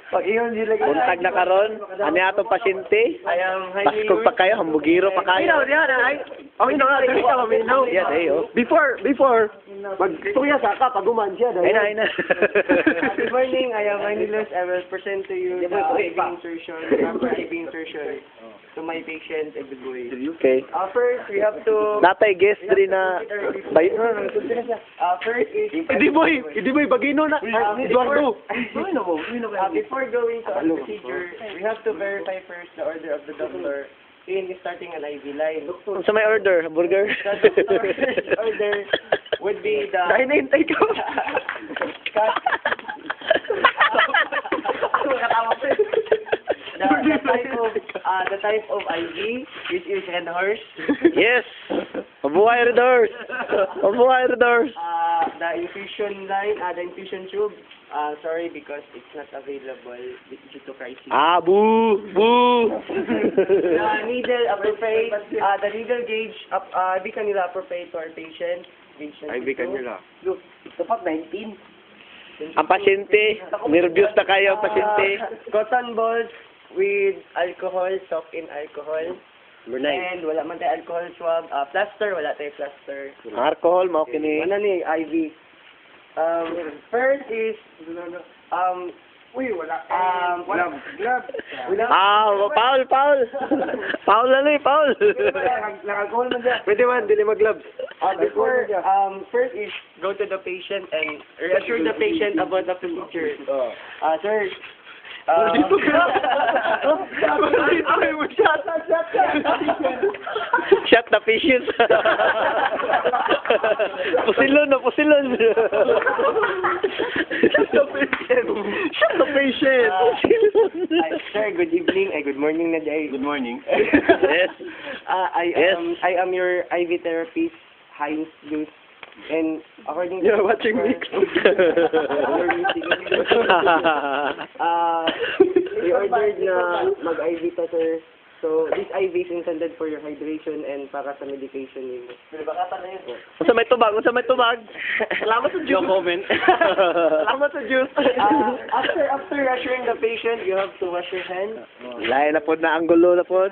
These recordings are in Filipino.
Pag iyon sila Buntag na karon, ano ato pasyente? Paskog pa kayo, hambugiro pa kayo. Okay na nga, dali ka maminaw. Yan, oh. Before, magtuya sa ka, paguman siya. Ay na. Good morning, I am Manilus. I will present to you the IV insertion, proper IV insertion to my patient, Ebigoy. Okay. First, we have to... Natay guest rin na... First is... Hindi boy, bagino na. Eduardo. Before going to our procedure, we have to verify first the order of the doctor in starting an IV line. Sa may order, burger. The doctor's order would be the... Dahil naintay ko. The type of IV, which is Red Horse. Yes! Mabuhay Redors! Mabuhay Redors! The infusion line, the infusion tube, sorry because it's not available due to crisis. Boo! Boo! The needle appropriate, the needle gauge, IV cannula appropriate to our patient. IV cannula. Look, dapat 19. Ang pasyente, nervyos na kayo ang pasyente. Cotton balls with alcohol, soaked in alcohol. Number 9. And wala man tayo alcohol swab. Plaster, wala tayo plaster. Alcohol, mao kini. Ano ni, IV. First is, Glove. Paul! Paul na ni, Paul! Nag-alcohol man dyan. Pwede man, dili mag-gloves. before, first is go to the patient and reassure the patient about the procedure. Sir, Dito ka! Shut the patience. Pusilon. Shut the patient! sir, good evening. Good morning na day. Good morning. Yes. I am your IV therapist, Heinz Lutz. And according to... You're watching Mix. We ordered na mag-IV ta, sir. So, this IV is intended for your hydration and para sa medication nimo. Unsa may tubag? Salamat sa juice. No comment. Salamat sa juice. After assuring the patient, you have to wash your hands. Lain na pod na anggulo na pod.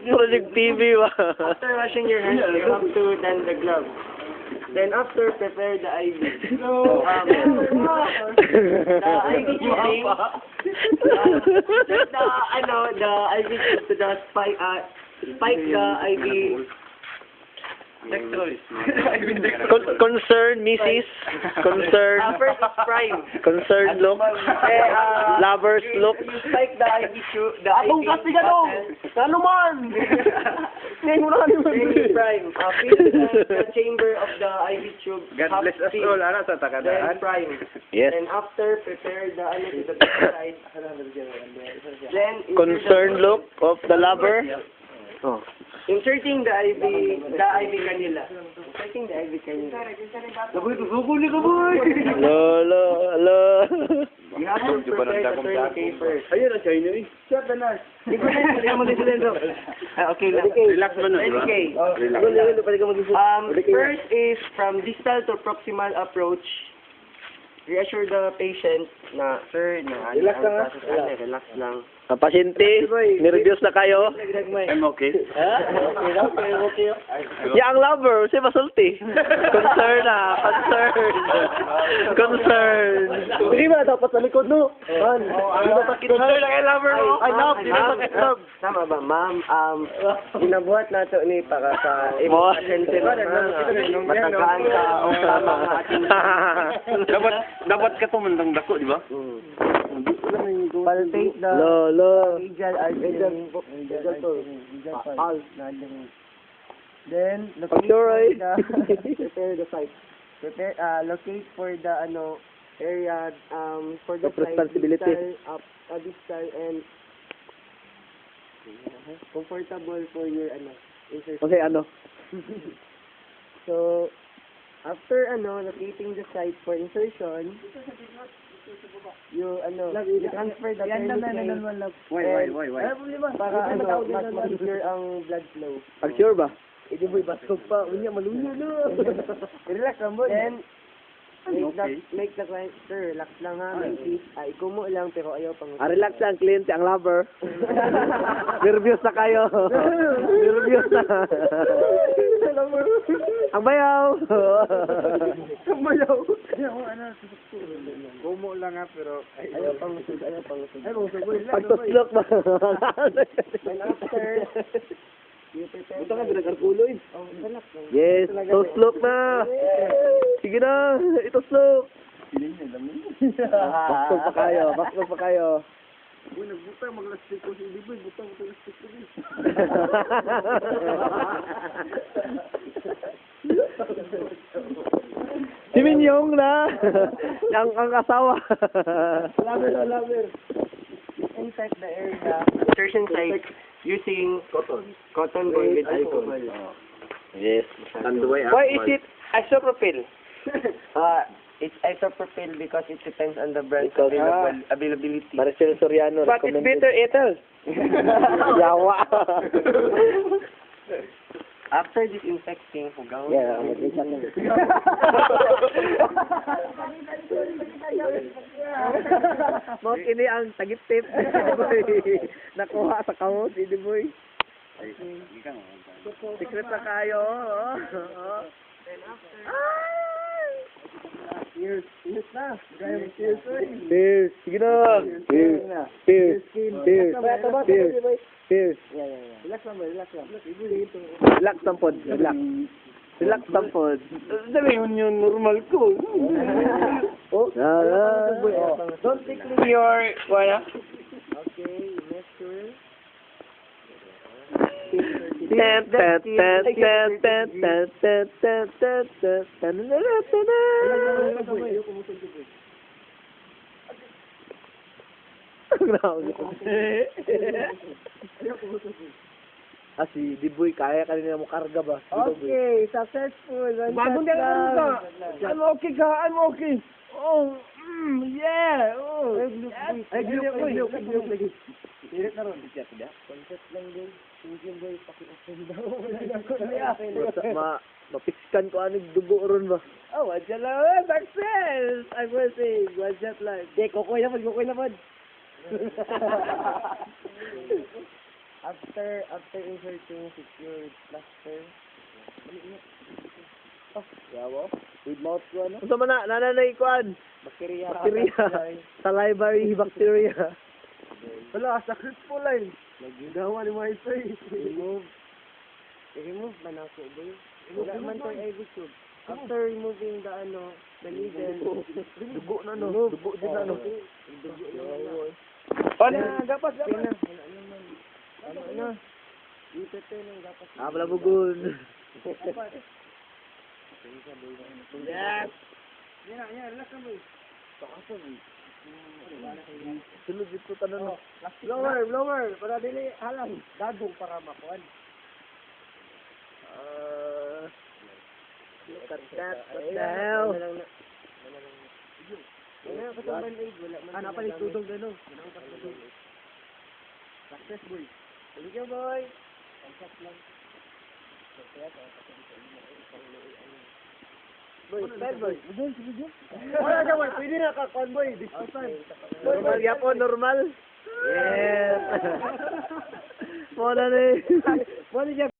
Project TV ba? After washing your hands, you have to tend the glove. Then after, prepare the IV. So, the IV tubing, the IV tube to the spike the IV. Concern, Mrs. Concern. First is prime. Concerned look. Lovers look. You spike the IV tube. The Abong IV kasi gano! Ano man? Ngayon mo na prime. Fill the chamber of the IV tube. God bless us all, ano, sa Then takadaan. prime. Yes. And after, prepare the to the side. Then Concerned look of the lover. Oh. Inserting the IV cannula. Inserting the IV cannula. Hello. You have to prepare the tourniquet first. Ayun ang China eh. Shut the nurse. Okay lang. Relax man na, Okay. First is from distal to proximal approach. Reassure the patient na, sir, na relax lang. Ang pasyente, nervyos na kayo. I'm okay. Okay. Yang lover, si masulti. Concern. Hindi ba dapat sa likod, no? Concern lang kay lover, no? Ay, love. Hindi na sakit, love. Tama ba, ma'am? Ginabuhat na ito ni para sa Mo. pasyente na matagaan sa o tama nga ating Dapat ka tumandang dako, di ba? palpate the medial artery. Then, prepare the site. Locate for the area for the responsibility. distal and comfortable for your insertion. Okay, So, after locating the site for insertion, you transfer the tourniquet. Why? Ano problema? Para mas ma-secure ang blood flow. Pag sure ba? Hindi boy, baskog pa. Unya, malunya na. Relax lang boy. Then, make the client, sir, relax lang ha, may peace. Ikaw mo lang, pero ayaw pang... Relax lang, kliyente ang lover. Nervyos na kayo. Nervyos na. Ang bayaw. Ang bayaw. Kumo lang ha, pero... Ayaw pang usog, ayaw pang usog. Ay, usog boy. Pagtuslok ba? And after, Ito ka, pinag-arkulo eh. relax lang. Yes, tuslok na. Sige na, ituslok. Baskog pa kayo, baskog pa kayo. Uy, nagbutang, mag-lastik ko si Liboy. Butang, lastik ko din. Si Minyong na. ang asawa. Laber. Inside the area, insertion site, using cotton ball with alcohol. Yes. Why is it isopropyl? It's isopropyl because it depends on the brand availability. Maricel Soriano. But it's bitter ethyl. Yawa. After disinfecting, hugaw. Yeah, mag-isa lang. Mo kini ang tagip-tip. Nakuha sa kamot, hindi boy. Secret na kayo. Cheers na. Gaya mo cheers oy. Cheers. Sige na. Cheers. Cheers. Cheers. Cheers. Cheers. Relax lang. Relax ang pod. Relax. Relax ang pod. Dali yun normal ko. Oh. Don't take your, wala? Okay, measure. Ten, ten, ten, ten, ten, ten, ten, ten, ten, ten, ten, si Diboy, kaya kanina mo karga ba? Okay, successful. Bagong din ka. I'm okay. Oh, yeah. Oh. Ay, gilip lagi. Direct na ron. Concept lang din. Tingin boy, pakiusap daw. Mapikskan ko anig dugo ron ba? Oh, what's your love? Success! I will say, what's that like? Kukoy naman. After inserting secure plaster. Yawo. With mouth ko, ano? Unsa man na nanay kuan? Bacteria. Salivary bacteria. Wala, sakit po lang. Nagdawa ni mga ito eh. Remove ba na ako, boy? Wala man to every tube. After removing the needle. Dugo na no. Dugo din na no. Gapas. Ano? Dito ng gapas. Wala bugon. Yes! Yan, relax na boy. Sulod dito tanong. Blower, para dili halang. Dadong para makuan. Look at that. What the hell? Wala ka sa band-aid. Wala man. Ano pa ni tudong gano? Success boy. Thank you, boy. Boy, style boy. Wala ka boy, pwede na ka kon boy. This time. Normal yapon, normal. Yes. Mo na ni. Mo ni